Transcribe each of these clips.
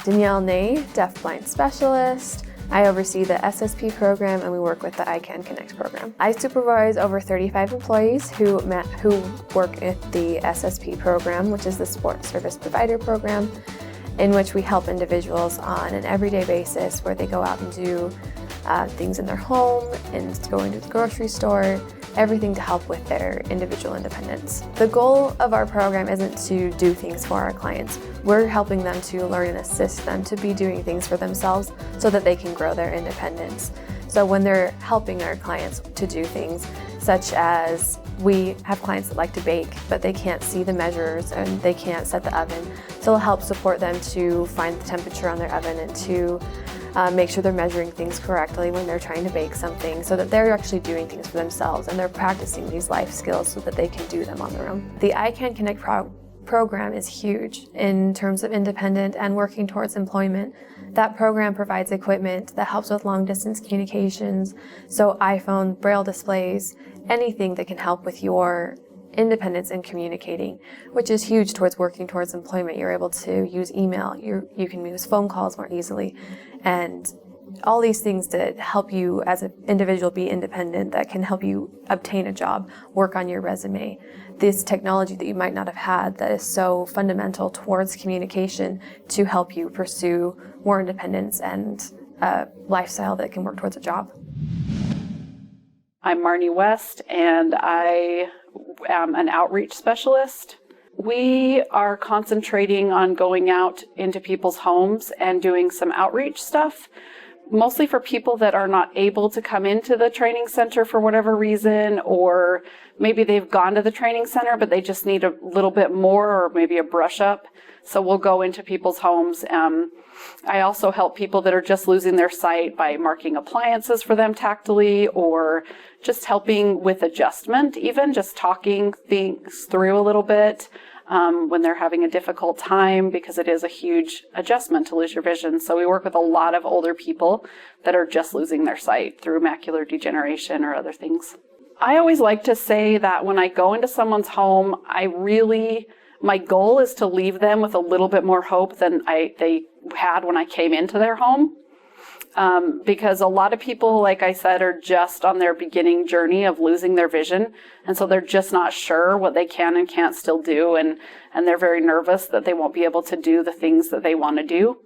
Danielle Ney, deaf-blind specialist. I oversee the SSP program and we work with the ICANN Connect program. I supervise over 35 employees who work at the SSP program, which is the Support Service Provider program, in which we help individuals on an everyday basis where they go out and do things in their home and going to the grocery store, everything to help with their individual independence. The goal of our program isn't to do things for our clients. We're helping them to learn and assist them to be doing things for themselves so that they can grow their independence. So when they're helping our clients to do things, such as we have clients that like to bake, but they can't see the measures and they can't set the oven. So we'll help support them to find the temperature on their oven and to make sure they're measuring things correctly when they're trying to bake something so that they're actually doing things for themselves and they're practicing these life skills so that they can do them on their own. The ICANN Connect program is huge in terms of independent and working towards employment. That program provides equipment that helps with long distance communications, so iPhone, braille displays, anything that can help with your independence in communicating, which is huge towards working towards employment. You're able to use email, you can use phone calls more easily, and all these things to help you as an individual be independent, that can help you obtain a job, work on your resume. This technology that you might not have had that is so fundamental towards communication to help you pursue more independence and a lifestyle that can work towards a job. I'm Marnie West, and I am an outreach specialist. We are concentrating on going out into people's homes and doing some outreach stuff, mostly for people that are not able to come into the training center for whatever reason, or maybe they've gone to the training center, but they just need a little bit more, or maybe a brush up. So we'll go into people's homes. I also help people that are just losing their sight by marking appliances for them tactily, or just helping with adjustment, even just talking things through a little bit when they're having a difficult time, because it is a huge adjustment to lose your vision. So we work with a lot of older people that are just losing their sight through macular degeneration or other things. I always like to say that when I go into someone's home, my goal is to leave them with a little bit more hope than they had when I came into their home. Because a lot of people, like I said, are just on their beginning journey of losing their vision. And so they're just not sure what they can and can't still do. And they're very nervous that they won't be able to do the things that they want to do.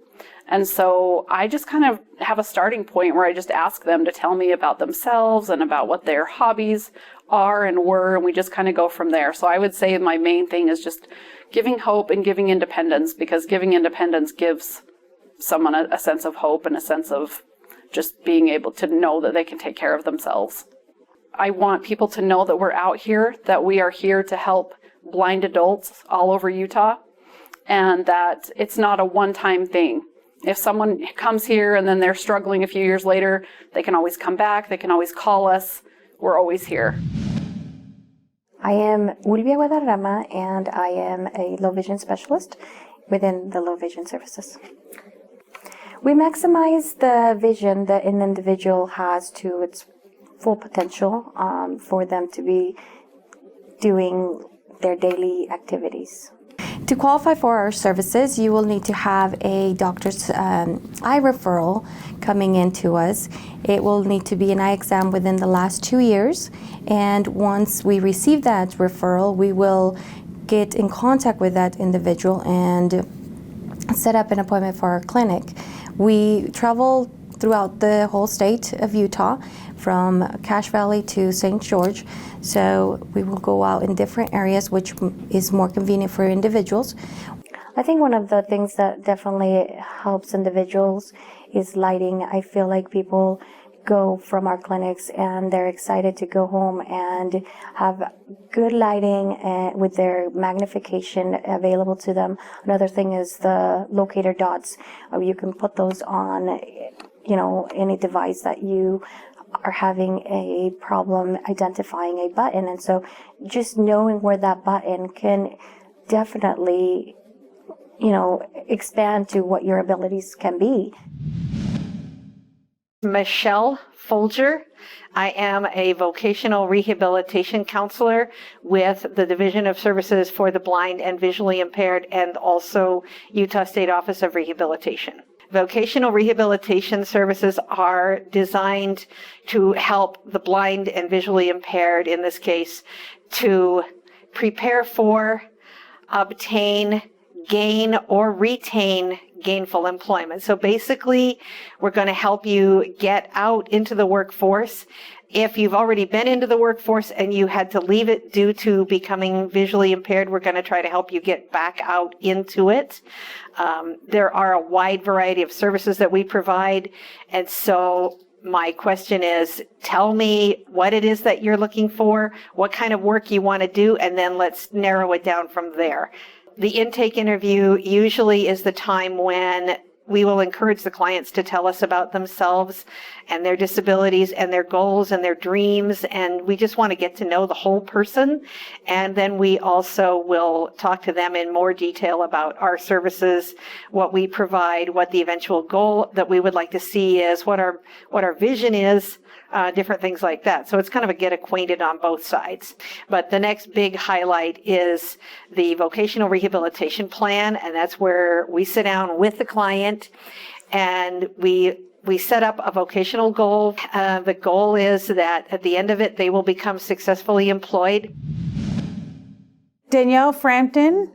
And so I just kind of have a starting point where I just ask them to tell me about themselves and about what their hobbies are and were, and we just kind of go from there. So I would say my main thing is just giving hope and giving independence, because giving independence gives someone a sense of hope and a sense of just being able to know that they can take care of themselves. I want people to know that we're out here, that we are here to help blind adults all over Utah, and that it's not a one-time thing. If someone comes here and then they're struggling a few years later, they can always come back, they can always call us. We're always here. I am Ulvia Guadarrama, and I am a low vision specialist within the low vision services. We maximize the vision that an individual has to its full potential for them to be doing their daily activities. To qualify for our services, you will need to have a doctor's eye referral coming into us. It will need to be an eye exam within the last 2 years, and once we receive that referral, we will get in contact with that individual and set up an appointment for our clinic. We travel throughout the whole state of Utah, from Cache Valley to St. George. So we will go out in different areas, which is more convenient for individuals. I think one of the things that definitely helps individuals is lighting. I feel like people go from our clinics and they're excited to go home and have good lighting with their magnification available to them. Another thing is the locator dots. You can put those on, any device that you are having a problem identifying a button. And so just knowing where that button can definitely, expand to what your abilities can be. Michelle Folger. I am a vocational rehabilitation counselor with the Division of Services for the Blind and Visually Impaired and also Utah State Office of Rehabilitation. Vocational rehabilitation services are designed to help the blind and visually impaired, in this case, to prepare for, obtain, gain, or retain gainful employment. So basically, we're going to help you get out into the workforce. If you've already been into the workforce and you had to leave it due to becoming visually impaired, we're going to try to help you get back out into it. There are a wide variety of services that we provide. And so my question is, tell me what it is that you're looking for, what kind of work you want to do, and then let's narrow it down from there. The intake interview usually is the time when we will encourage the clients to tell us about themselves and their disabilities and their goals and their dreams. And we just want to get to know the whole person. And then we also will talk to them in more detail about our services, what we provide, what the eventual goal that we would like to see is, what our vision is, different things like that. So it's kind of a get acquainted on both sides. But the next big highlight is the vocational rehabilitation plan, and that's where we sit down with the client and we set up a vocational goal. The goal is that at the end of it, they will become successfully employed. Danielle Frampton,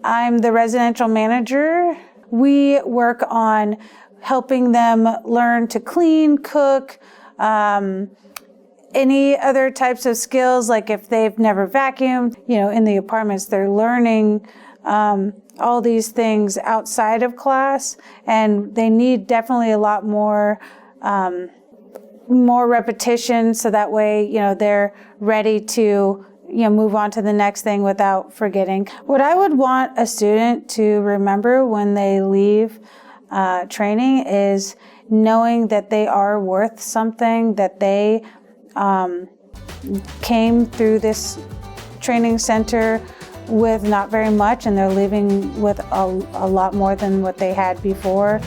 I'm the residential manager. We work on helping them learn to clean, cook, any other types of skills, like if they've never vacuumed, in the apartments, they're learning all these things outside of class, and they need definitely a lot more repetition, so that way, they're ready to move on to the next thing without forgetting. What I would want a student to remember when they leave training is knowing that they are worth something, that they came through this training center with not very much and they're leaving with a lot more than what they had before.